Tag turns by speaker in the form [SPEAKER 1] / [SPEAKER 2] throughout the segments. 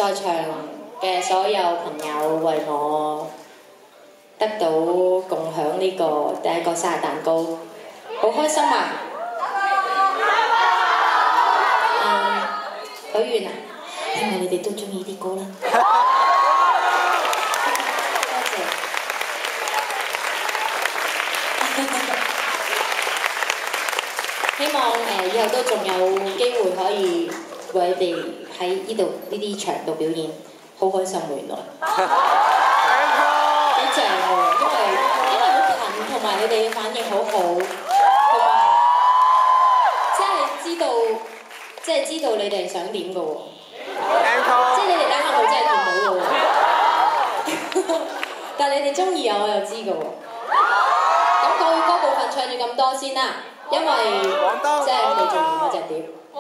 [SPEAKER 1] 在場嘅所有朋友為我得到共享呢個第一個生日蛋糕，好開心啊！許願啊，希望你哋都中意啲歌啦。多謝。希望以後都仲有機會可以為你哋喺呢度呢啲場度表演，好開心喎原來。幾正喎，因為好近，同埋你哋嘅反應好好，同埋即係知道你哋想點嘅喎。即係你哋等下冇真係跳舞嘅喎。但係你哋中意啊，我又知嘅喎。咁國語歌部分唱住咁多先啦。因為即係未做完嗰隻碟，咁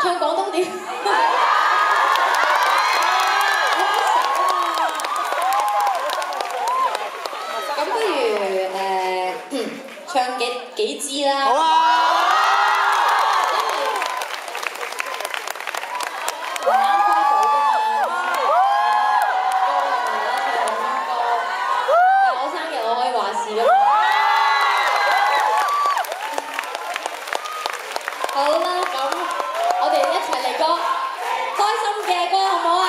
[SPEAKER 1] 唱廣東碟，咁不如唱幾支啦。好啊！好啦，咁我哋一齊嚟個開心嘅歌好唔好啊？